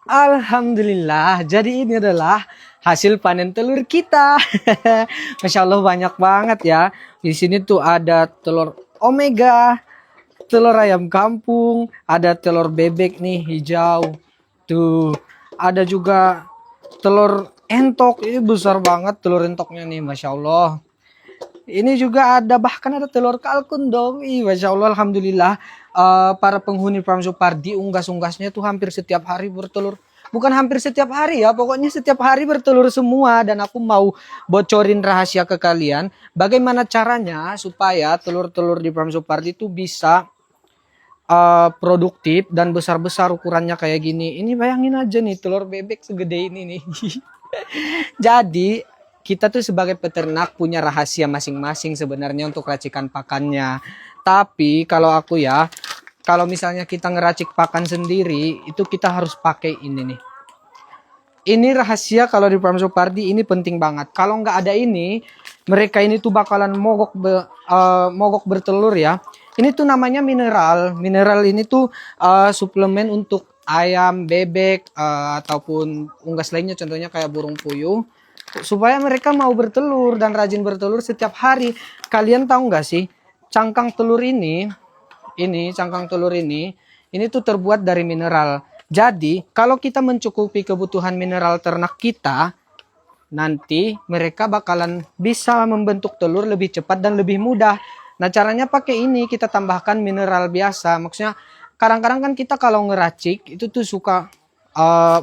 Alhamdulillah, jadi ini adalah hasil panen telur kita. Masya Allah banyak banget ya. Di sini tuh ada telur omega, telur ayam kampung, ada telur bebek nih hijau. Tuh, ada juga telur entok. Ini besar banget telur entoknya nih, Masya Allah. Ini juga ada, bahkan ada telur kalkun dong. Ih, Masya Allah, Alhamdulillah. Para penghuni Farm Supardi unggas-unggasnya tuh hampir setiap hari bertelur. Bukan hampir setiap hari ya, pokoknya setiap hari bertelur semua. Dan aku mau bocorin rahasia ke kalian. Bagaimana caranya supaya telur-telur di Farm Supardi itu bisa produktif dan besar-besar ukurannya kayak gini. Ini bayangin aja nih, telur bebek segede ini nih. Jadi kita tuh sebagai peternak punya rahasia masing-masing sebenarnya untuk racikan pakannya. Tapi kalau aku ya, kalau misalnya kita ngeracik pakan sendiri, itu kita harus pakai ini nih. Ini rahasia kalau di Farm Supardi, ini penting banget. Kalau nggak ada ini, mereka ini tuh bakalan mogok bertelur ya. Ini tuh namanya mineral. Mineral ini tuh suplemen untuk ayam, bebek, ataupun unggas lainnya, contohnya kayak burung puyuh, supaya mereka mau bertelur dan rajin bertelur setiap hari. Kalian tahu nggak sih, cangkang telur ini cangkang telur ini tuh terbuat dari mineral. Jadi kalau kita mencukupi kebutuhan mineral ternak kita, nanti mereka bakalan bisa membentuk telur lebih cepat dan lebih mudah. Nah, caranya pakai ini, kita tambahkan mineral biasa. Maksudnya kadang-kadang kan kita kalau ngeracik itu tuh suka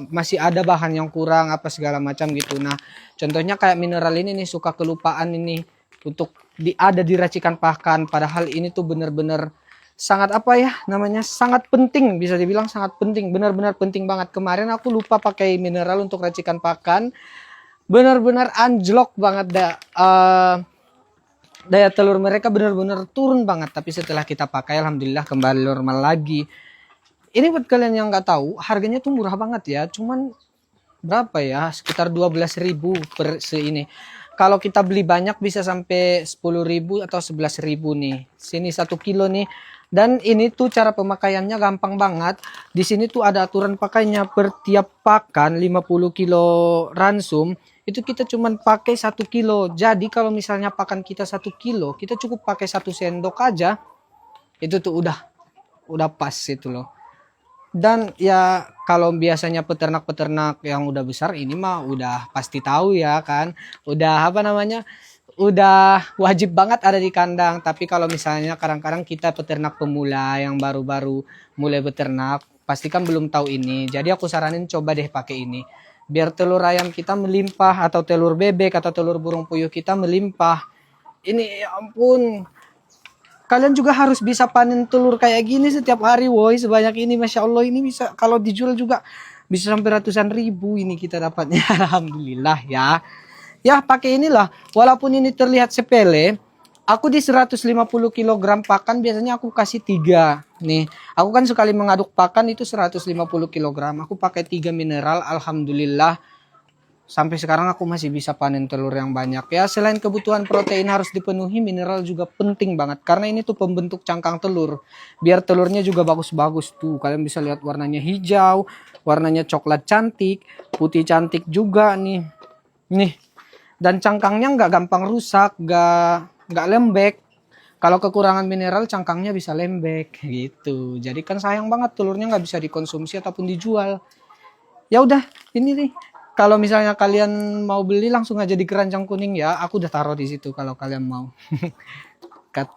masih ada bahan yang kurang apa segala macam gitu. Nah, contohnya kayak mineral ini nih, suka kelupaan ini untuk ada di racikan pakan, padahal ini tuh bener-bener sangat apa ya namanya, sangat penting, bisa dibilang sangat penting, benar-benar penting banget. Kemarin aku lupa pakai mineral untuk racikan pakan, benar-benar anjlok banget daya telur mereka, benar-benar turun banget. Tapi setelah kita pakai, alhamdulillah kembali normal lagi. Ini buat kalian yang nggak tahu, harganya tuh murah banget ya, cuman berapa ya, sekitar 12.000 per ini. Kalau kita beli banyak bisa sampai 10.000 atau 11.000 nih. Sini 1 kilo nih. Dan ini tuh cara pemakaiannya gampang banget. Di sini tuh ada aturan pakainya, per tiap pakan 50 kilo ransum itu kita cuman pakai 1 kilo. Jadi kalau misalnya pakan kita 1 kilo, kita cukup pakai 1 sendok aja. Itu tuh udah pas itu loh. Dan ya kalau biasanya peternak-peternak yang udah besar ini mah udah pasti tahu ya kan. Udah apa namanya? Udah wajib banget ada di kandang. Tapi kalau misalnya kadang-kadang kita peternak pemula yang baru-baru mulai beternak, pasti kan belum tahu ini. Jadi aku saranin coba deh pakai ini. Biar telur ayam kita melimpah, atau telur bebek atau telur burung puyuh kita melimpah. Ini ya ampun, kalian juga harus bisa panen telur kayak gini setiap hari, woi, sebanyak ini, Masya Allah. Ini bisa kalau dijual juga bisa sampai ratusan ribu ini kita dapatnya. Alhamdulillah ya. Ya pakai inilah, walaupun ini terlihat sepele, aku di 150 kilogram pakan biasanya aku kasih 3 nih. Aku kan sekali mengaduk pakan itu 150 kilogram, aku pakai 3 mineral. Alhamdulillah sampai sekarang aku masih bisa panen telur yang banyak ya. Selain kebutuhan protein harus dipenuhi, mineral juga penting banget karena ini tuh pembentuk cangkang telur. Biar telurnya juga bagus-bagus tuh. Kalian bisa lihat warnanya hijau, warnanya coklat cantik, putih cantik juga nih. Nih. Dan cangkangnya nggak gampang rusak, nggak lembek. Kalau kekurangan mineral, cangkangnya bisa lembek gitu. Jadi kan sayang banget, telurnya nggak bisa dikonsumsi ataupun dijual. Ya udah, ini nih. Kalau misalnya kalian mau beli, langsung aja di keranjang kuning ya. Aku udah taruh di situ kalau kalian mau. Cut.